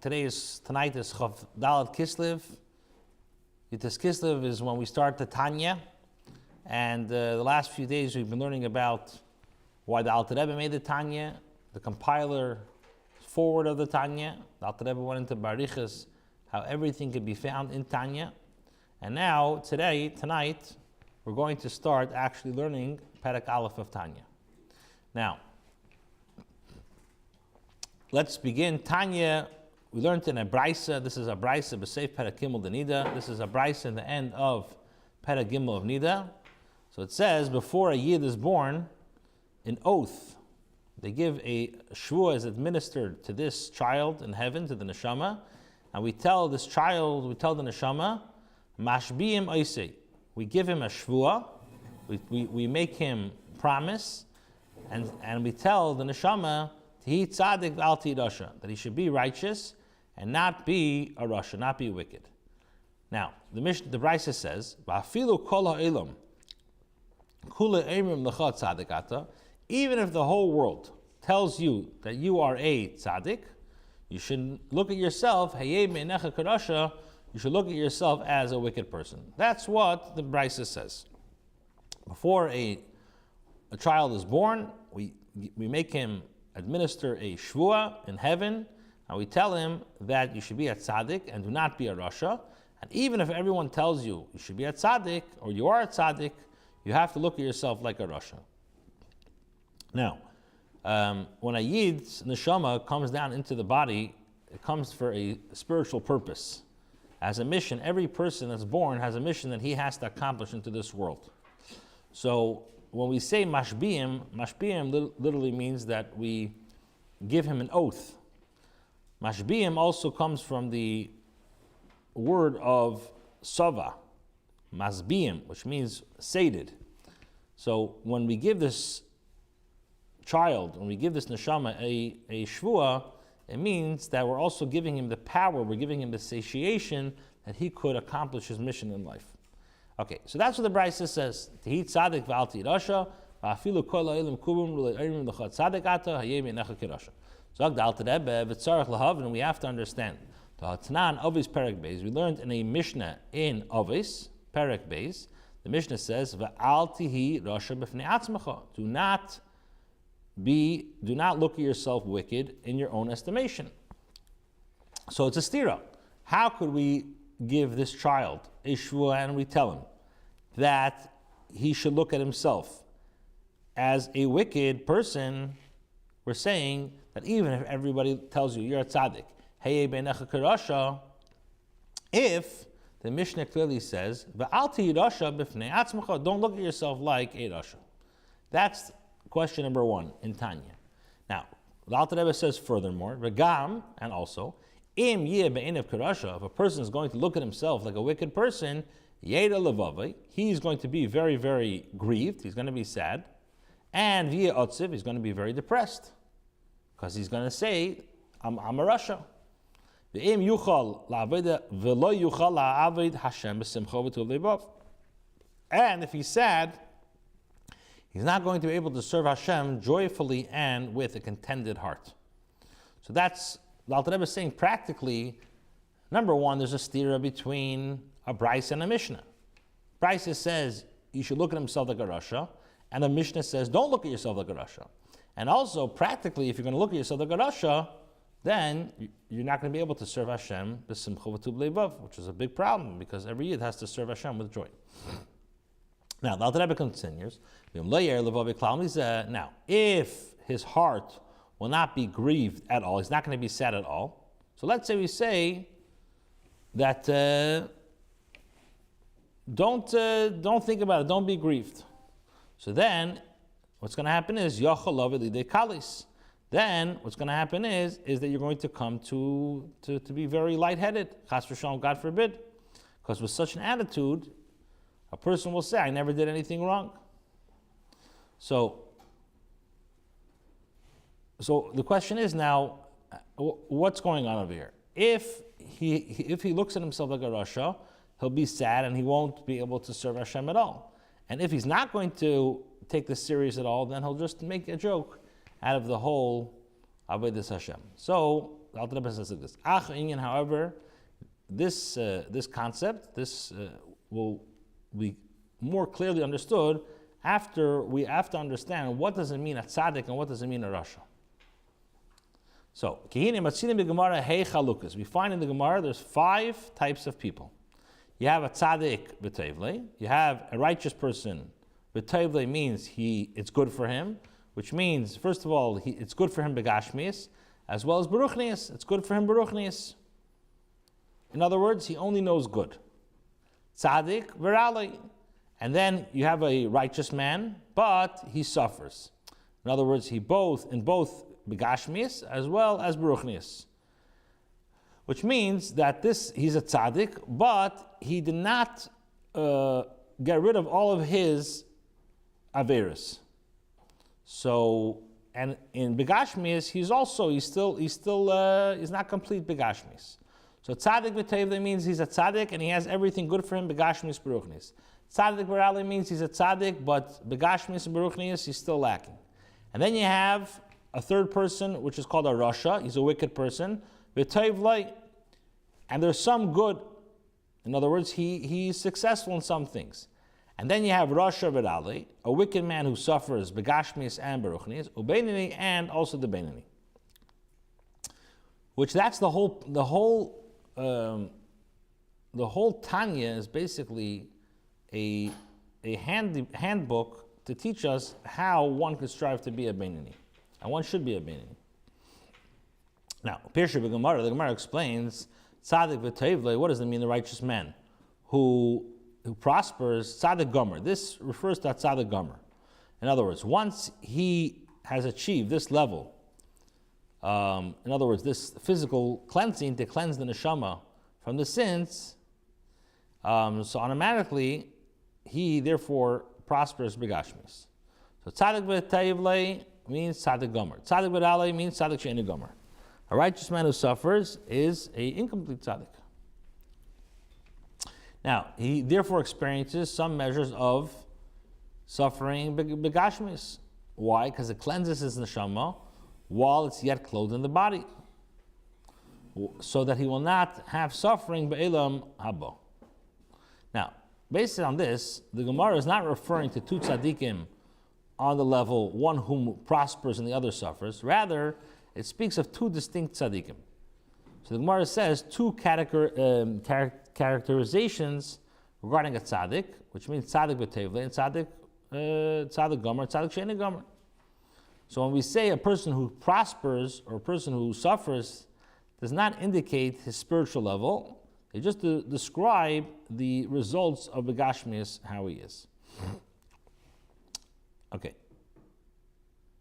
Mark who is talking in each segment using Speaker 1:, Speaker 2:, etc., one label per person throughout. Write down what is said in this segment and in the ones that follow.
Speaker 1: Tonight is Chav Daled Kislev. Yitas Kislev is when we start the Tanya, and the last few days we've been learning about why the Alter Rebbe made the Tanya, the compiler forward of the Tanya. The Alter Rebbe went into Barichas, how everything could be found in Tanya. And now, tonight, we're going to start actually learning Perek Aleph of Tanya. Now, let's begin. Tanya, we learned in a Braisa. This is a Braisa, B'Seif Perek Gimel de Nida. This is a Braisa in the end of Perek Gimel of Nida. So it says, before a Yid is born, an oath, they give a shvuah is administered to this child in heaven, to the neshama, and we tell this child, we tell the neshama, mashbiim oisei. We give him a shvuah, we make him promise, and we tell the neshama, Tihi tzadik v'al tihi rasha, that he should be righteous and not be a rasha, not be wicked. Now, the Brisa says, V'afilu kol ha'elam, kula emrim l'cha tzadik ata, even if the whole world tells you that you are a tzaddik, you should look at yourself, hayeh me'enecha karasha, you should look at yourself as a wicked person. That's what the Brisa says. Before a child is born, we make him administer a shvuah in heaven, and we tell him that you should be a tzaddik and do not be a rasha. And even if everyone tells you you should be a tzaddik or you are a tzaddik, you have to look at yourself like a rasha. Now, when a yid's neshama comes down into the body, it comes for a spiritual purpose. As a mission, every person that's born has a mission that he has to accomplish into this world. So when we say mashbiim literally means that we give him an oath. Mashbiim also comes from the word of sava, masbiim, which means sated. So when we give this child, when we give this neshama a shvuah, it means that we're also giving him the power, we're giving him the satiation that he could accomplish his mission in life. Okay, so that's what the Brisa says. Tihi tzadik v'al tihi rasha, v'afilu kol ha'elim kubum l'ayrim l'cha tzadik ata, hayeh me'enecha kirasha. So the Alter Rebbe v'tzarech lahav, and we have to understand. The Tanan Ovis Perek Beis, we learned in a Mishnah in Ovis Perek Beis. The Mishnah says, v'al tihi rasha b'fnei atzmacha. Do not look at yourself wicked in your own estimation. So it's a stira. How could we give this child a shvuah and we tell him that he should look at himself as a wicked person? We're saying that even if everybody tells you you're a tzaddik, hayeh beinecha karasha, if the Mishnah clearly says, v'al tihi rasha b'fnei atzmacha, don't look at yourself like a rasha. That's question number one in Tanya. Now, the Alter Rebbe says furthermore, v'gam, and also, im yeh be'enev karasha, if a person is going to look at himself like a wicked person, yeda levavai, he's going to be very, very grieved, he's going to be sad, and v'yeh otziv, he's going to be very depressed, because he's going to say, I'm a rasha. V'im yuchal la'aveda v'lo yuchal la'aved Hashem b'simcha v'tuv levav. And if he's sad, he's not going to be able to serve Hashem joyfully and with a contented heart. So that's, the Alter Rebbe is saying practically, number one, there's a stira between a Brisa and a Mishnah. Brisa says you should look at himself like a rasha, and a Mishnah says don't look at yourself like a rasha. And also, practically, if you're going to look at yourself like a rasha, then you're not going to be able to serve Hashem b'simcha v'tuv levav, which is a big problem, because every Yid has to serve Hashem with joy. Now, the Alter Rebbe continues, now, if his heart will not be grieved at all, he's not going to be sad at all. So let's say we say that don't think about it, don't be grieved. So then, what's going to happen is, then what's going to happen is that you're going to come to be very lightheaded, chas v'shalom, God forbid, because with such an attitude, a person will say, I never did anything wrong. So the question is now, what's going on over here? If he looks at himself like a rasha, he'll be sad and he won't be able to serve Hashem at all. And if he's not going to take this serious at all, then he'll just make a joke out of the whole Avodas Hashem. So the Alter Rebbe says like this. Ach inyan, however, this concept, will be more clearly understood after we have to understand what does it mean a tzaddik and what does it mean a rasha. So, we find in the Gemara there's 5 types of people. You have a tzaddik b'tevlei, you have a righteous person. B'tevlei means it's good for him, which means, first of all, it's good for him begashmias, as well as beruchnias. It's good for him beruchnias. In other words, he only knows good. Tzaddik v'ralei. And then you have a righteous man, but he suffers. In other words, in both begashmias as well as beruchnias. Which means that he's a tzaddik, but he did not get rid of all of his averis. So, and in begashmias, he's not complete begashmias. So tzaddik b'tevlei means he's a tzaddik and he has everything good for him begashmias beruchnias. Tzaddik b'ralei means he's a tzaddik, but begashmias and beruchnias he's still lacking. And then you have a third person, which is called a rasha. He's a wicked person. B'tevlei, and there's some good. In other words, he's successful in some things. And then you have rasha v'ralei, a wicked man who suffers begashmias and beruchnias, ubeinani, and also the beinani. Which that's the whole Tanya is basically a handbook to teach us how one could strive to be a beinani, and one should be a beinani. Now, Pirsha b'Gemara, the Gemara explains tzaddik v'tevlei. What does it mean? The righteous man who prospers, tzaddik gomer. This refers to tzaddik gomer. In other words, once he has achieved this level, in other words, this physical cleansing to cleanse the neshama from the sins, so automatically he therefore prospers begashmis. So tzaddik v'tevlei means tzaddik gomer. Tzaddik v'ralei means tzaddik she'eni gomer. A righteous man who suffers is an incomplete tzaddik. Now, he therefore experiences some measures of suffering begashmis. Why? Because it cleanses his neshama while it's yet clothed in the body, so that he will not have suffering be'elam haba. Now, based on this, the Gemara is not referring to 2 tzaddikim on the level, one whom prospers and the other suffers. Rather, it speaks of 2 distinct tzaddikim. So the Gemara says 2 characterizations regarding a tzaddik, which means tzaddik b'tevlei and tzaddik gomer, tzaddik she'eni gomer. So when we say a person who prospers or a person who suffers does not indicate his spiritual level, they just describe the results of begashmias, how he is. Okay.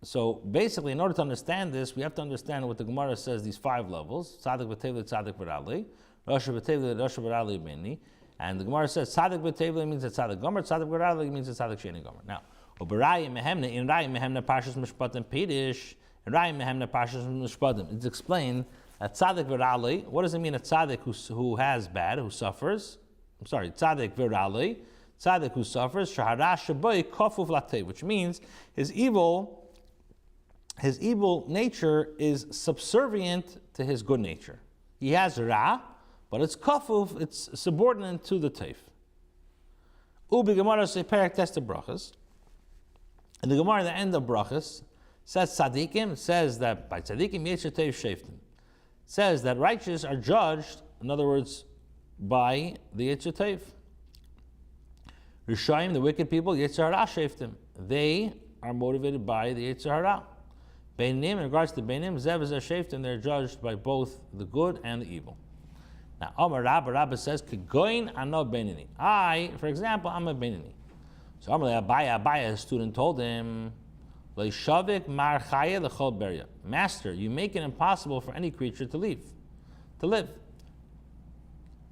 Speaker 1: So basically, in order to understand this, we have to understand what the Gemara says, these 5 levels: tzaddik b'tevlei, tzaddik b'ralei, rasha b'tevlei, rasha b'ralei b'meni. And the Gemara says tzaddik b'tevlei means a tzaddik gomer, tzaddik b'ralei means a tzaddik she'eni gomer. Now, in Raya Mehemna Pashas Mishpatim Pedish, in Raya Mehemna Pashas Mishpatim, it's explained that tzaddik v'ralei. What does it mean? A tzaddik who has bad, who suffers? Tzaddik v'ralei, tzaddik who suffers. Shahara shaboy kofuf latei, which means his evil nature is subservient to his good nature. He has ra, but it's kofuf, it's subordinate to the teif. Ubi Gemara say perak testa brachas. And the Gemara at the end of brachas says tzaddikim, says that by tzaddikim yetzer teif sheftim, says that righteous are judged, in other words, by the yetzer teif. Rishayim, the wicked people, yetzer hara sheftim, they are motivated by the yetzer hara. Beinim, in regards to Beinim, zev is a sheftim, they're judged by both the good and the evil. Now, Amar Rabba says, Kegoin ano beinani. I, for example, I'm a beinani. So Amar Abaya, his student, told him, Leishavik mar chaya lechol beria. Master, you make it impossible for any creature to live.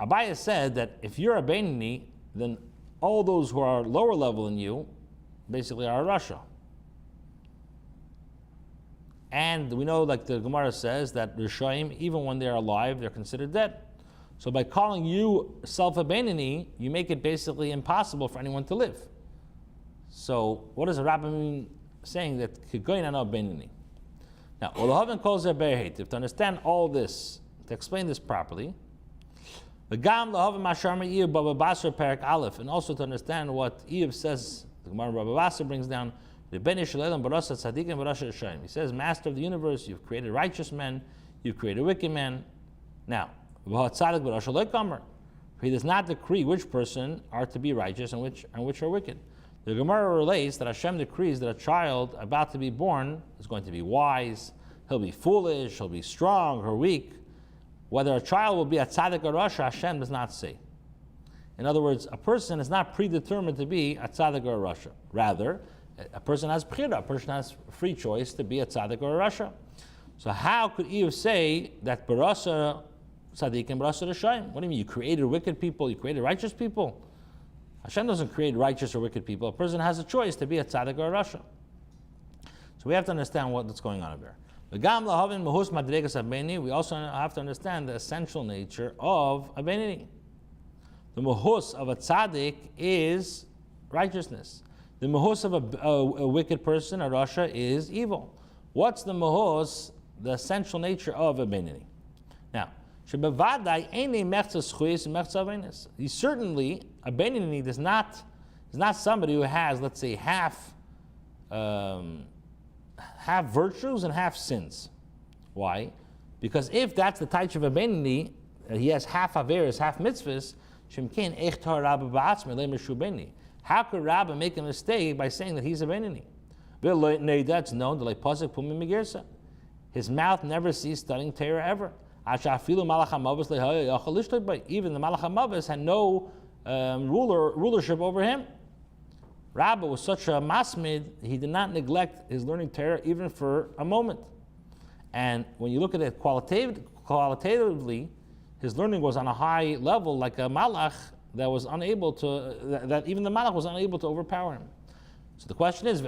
Speaker 1: Abaya said that if you're a beinani, then all those who are lower level than you basically are a rasha. And we know, like the Gemara says, that Rishaim, even when they're alive, they're considered dead. So by calling you self a beinani, you make it basically impossible for anyone to live. So what does the Rabbi mean saying that Kegoin ano beinani? Now, Olahavin calls their be'ehitiv. To understand all this, to explain this properly, and also to understand what Iyov says, the Gemara Rabbi Basra brings down, he says, Master of the universe, you've created righteous men, you've created wicked men. Now, he does not decree which person are to be righteous and which are wicked. The Gemara relates that Hashem decrees that a child about to be born is going to be wise, he'll be foolish, he'll be strong or weak. Whether a child will be a tzaddik or rasha, Hashem does not say. In other words, a person is not predetermined to be a tzaddik or a rasha. Rather, a person has bchira, a person has free choice to be a tzaddik or a rasha. So how could Iyov say that barasa tzaddik and barasa rashayim? What do you mean? You created wicked people, you created righteous people? Hashem doesn't create righteous or wicked people. A person has a choice to be a tzaddik or a rasha. So we have to understand what's going on over here. We also have to understand the essential nature of a benini. The mahus of a tzaddik is righteousness. The mahus of a wicked person, a rasha, is evil. What's the mahus, the essential nature of a benini? Now, he certainly, a benini is not somebody who has, let's say, half virtues and half sins. Why? Because if that's the type of a benini, he has half averis, half mitzvahs, how could Rabbi make a mistake by saying that he's a benini? That's known to like pasuk pumi megirsa. His mouth never ceased studying Torah ever. Even the Malach HaMavos had no rulership over him. Rabbi was such a masmid, he did not neglect his learning Torah even for a moment. And when you look at it qualitatively, his learning was on a high level, like a malach that was unable to, that even the malach was unable to overpower him. So the question is,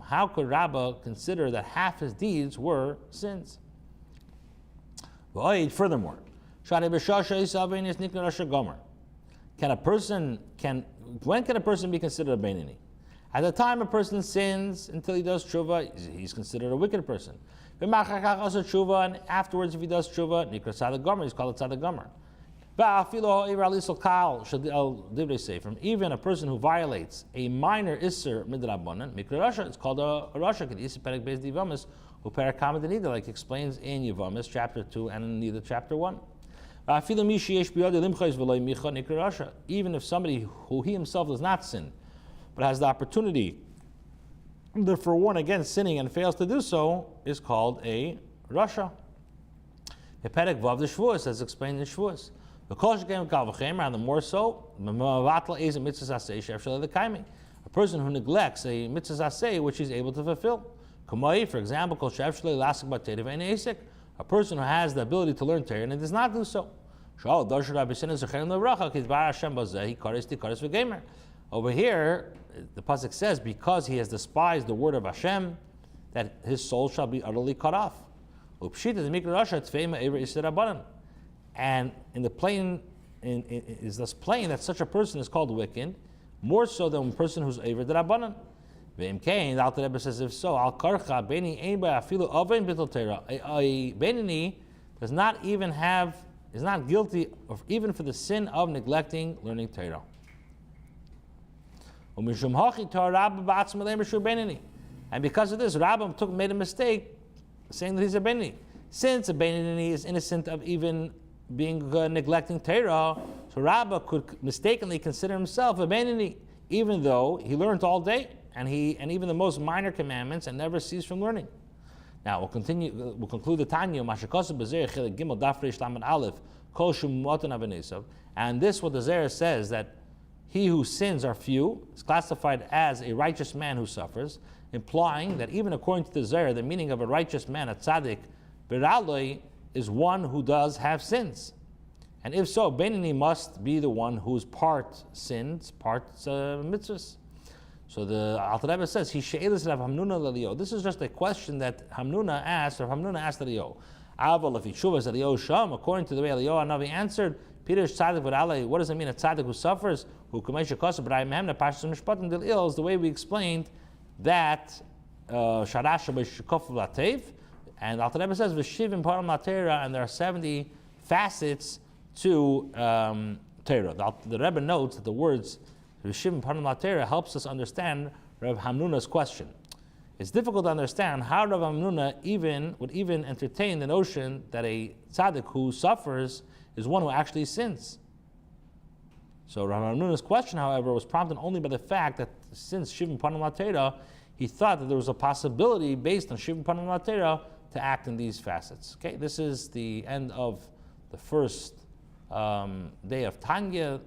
Speaker 1: how could Rabbi consider that half his deeds were sins? Furthermore, when can a person be considered a benini? At the time a person sins until he does tshuva, he's considered a wicked person. And afterwards, if he does tshuva, he's called a tzaddik gomer. From even a person who violates a minor isser midrabanan, it's called a rasha. Like explains in Yevamis chapter 2 and in Nida chapter 1. Even if somebody who he himself does not sin, but has the opportunity to forewarn against sinning and fails to do so, is called a rasha. Perek Vav the Shvuos, as explained in Shvuos. And the more so, a person who neglects a mitzvah aseh which he's able to fulfill. For example, a person who has the ability to learn Torah and does not do so. Over here, the pasuk says, because he has despised the word of Hashem, that his soul shall be utterly cut off. And in the plain, is thus plain that such a person is called wicked, more so than a person who's Eiver D'Rabbanan. The Alter Rebbe says, if so, Al Karcha Beni Ein Ba'afilu Ovein B'Tel Torah. A Benini does not even have, is not guilty of even for the sin of neglecting learning Torah. And because of this, Rabbi made a mistake saying that he's a Benini. Since a Benini is innocent of even being neglecting Torah, so Rabbi could mistakenly consider himself a Benini, even though he learned all day and even the most minor commandments and never ceased from learning. Now we'll conclude the Tanya. And this, what the Zohar says, that he who sins are few, is classified as a righteous man who suffers, implying that even according to the Zohar, the meaning of a righteous man, a tzaddik, beraloi, is one who does have sins. And if so, Benini must be the one whose part sins, part mitzvahs. So the Alter Rebbe says, he she'elis Rav Hamnuna l'Eliyahu. This is just a question that Hamnuna asked Eliyahu. Aval if Yeshuvas Eliyahu Sham, according to the way Eliyahu Hanavi answered, Peter tzaddik v'ralei. What does it mean, a tzaddik who suffers? Who kamei shekasa b'rayim hem, the pashas mishpatim del il, is the way we explained that Sharash B'Shikof Latev, and Alter Rebbe says V'Shivim Param Latera, and there are 70 facets to Torah. The Rebbe notes that the words V'Shivim Param Latera helps us understand Rav Hamnuna's question. It's difficult to understand how Rav Hamnuna would even entertain the notion that a tzaddik who suffers is one who actually sins. So Rav Hamnuna's question, however, was prompted only by the fact that since Shivim Panim Latera, he thought that there was a possibility based on Shivim Panim Latera to act in these facets. Okay, this is the end of the first day of Tanya.